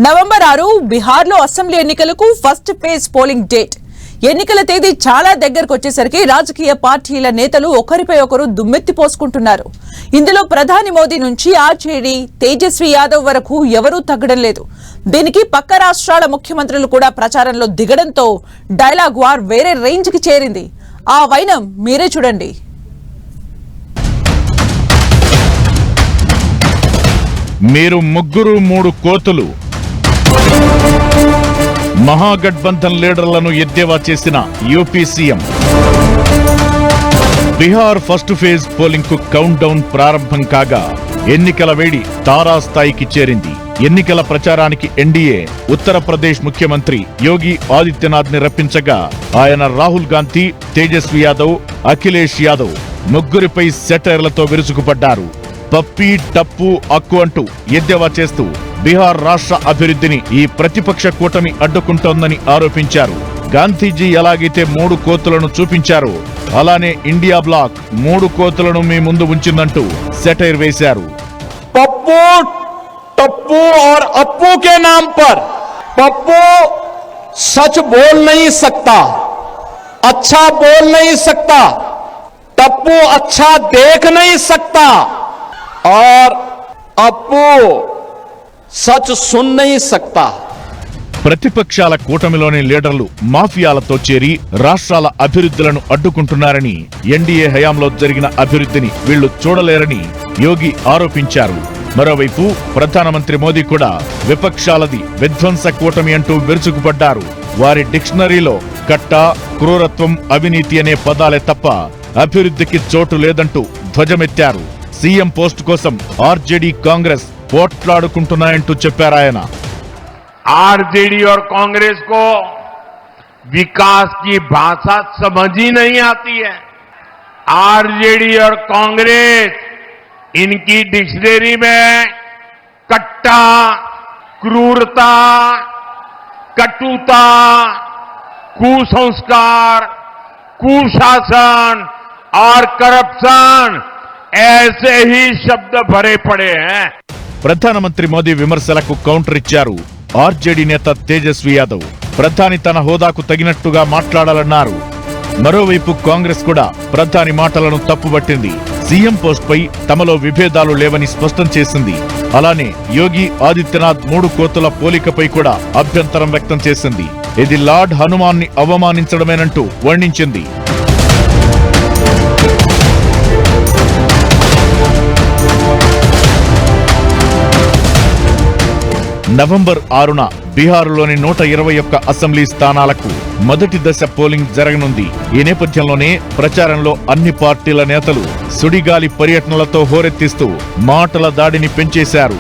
November 6 Bihar లో assembly ఎన్నికలకు first phase polling date. ఎన్నికల తేదీ చాలా దగ్గరకు వచ్చేసరికి రాజకీయ పార్టీల నేతలు ఒకరిపై ఒకరు దుమ్మెత్తి పోసుకుంటున్నారు. ఇందులో ప్రధాని మోదీ నుంచి ఆర్జేడీ తేజస్వి యాదవ్ వరకు ఎవరూ తగ్గడం లేదు. దీనికి పక్క రాష్ట్రాల ముఖ్యమంత్రులు కూడా ప్రచారంలో దిగడంతో డైలాగ్ వార్ వేరే రేంజ్ కి చేరింది. ఆ వైనం మీరే చూడండి. మీరు ముగ్గురు మూడు కోతులు. మహాగఠబంధన్ లీడర్లను ఎద్దేవా చేసిన UP CM. Bihar first phase polling కు కౌంట్ డౌన్ ప్రారంభం కాగా ఎన్నికల వేడి తారాస్థాయికి చేరింది. ఎన్నికల ప్రచారానికి ఎన్డీఏ ఉత్తరప్రదేశ్ ముఖ్యమంత్రి యోగి ఆదిత్యనాథ్ ని రప్పించగా ఆయన రాహుల్ గాంధీ, తేజస్వి యాదవ్, అఖిలేష్ యాదవ్ ముగ్గురిపై సెటైర్లతో విరుచుకుపడ్డారు. పప్పి టప్పు అక్కు అంటూ ఎద్దేవా చేస్తూ బీహార్ రాష్ట్ర అభివృద్ధిని ఈ ప్రతిపక్ష కూటమి అడ్డుకుంటోందని ఆరోపించారు. గాంధీజీ ఎలాగైతే 3 కోతులను చూపించారో అలానే ఇండియా బ్లాక్ 3 కోతులను మీ ముందు ఉంచిందంటూ సెటైర్ వేశారు. पप्पू टप्पू और अप्पू के नाम पर पप्पू सच बोल नहीं सकता, अच्छा बोल नहीं सकता, टप्पू अच्छा देख नहीं सकता और अप्पू सच सुन नहीं सकता. ప్రతిపక్షాల కూటమిలోని లీడర్లు మాఫియాలతో చేరి రాష్ట్రాల అభివృద్ధులను అడ్డుకుంటున్నారని, ఎన్డీఏ హయాంలో జరిగిన అభివృద్ధిని వీళ్లు చూడలేరని యోగి ఆరోపించారు. మరోవైపు ప్రధానమంత్రి మోదీ కూడా విపక్షాలది విధ్వంస కూటమి అంటూ విరుచుకుపడ్డారు. వారి డిక్షనరీలో కట్ట, క్రూరత్వం, అవినీతి అనే పదాలే తప్ప అభివృద్ధికి చోటు లేదంటూ ధ్వజమెత్తారు. సీఎం పోస్ట్ కోసం ఆర్జేడీ, కాంగ్రెస్ పోట్లాడుకుంటున్నాయంటూ చెప్పారాయన. आरजेडी और कांग्रेस को विकास की भाषा समझ ही नहीं आती है. आरजेडी और कांग्रेस इनकी डिक्शनरी में कट्टा, क्रूरता, कटुता, कुसंस्कार, कुशासन और करप्शन ऐसे ही शब्द भरे पड़े हैं. ప్రధానమంత్రి మోదీ విమర్శలకు కౌంటర్ ఇచ్చారు ఆర్జేడీ నేత తేజస్వి యాదవ్. ప్రధాని తన హోదాకు తగినట్టుగా మాట్లాడాలన్నారు. మరోవైపు కాంగ్రెస్ కూడా ప్రధాని మాటలను తప్పుబట్టింది. సీఎం పోస్ట్ పై తమలో విభేదాలు లేవని స్పష్టం చేసింది. అలానే యోగి ఆదిత్యనాథ్ 3 కోతుల పోలికపై కూడా అభ్యంతరం వ్యక్తం చేసింది. ఇది లార్డ్ హనుమాన్ ని అవమానించడమేనంటూ వర్ణించింది. నవంబర్ 6న బీహారులోని 121 అసెంబ్లీ స్థానాలకు మొదటి దశ పోలింగ్ జరగనుంది. ఈ నేపథ్యంలోనే ప్రచారంలో అన్ని పార్టీల నేతలు సుడిగాలి పర్యటనలతో హోరెత్తిస్తూ మాటల దాడిని పెంచేశారు.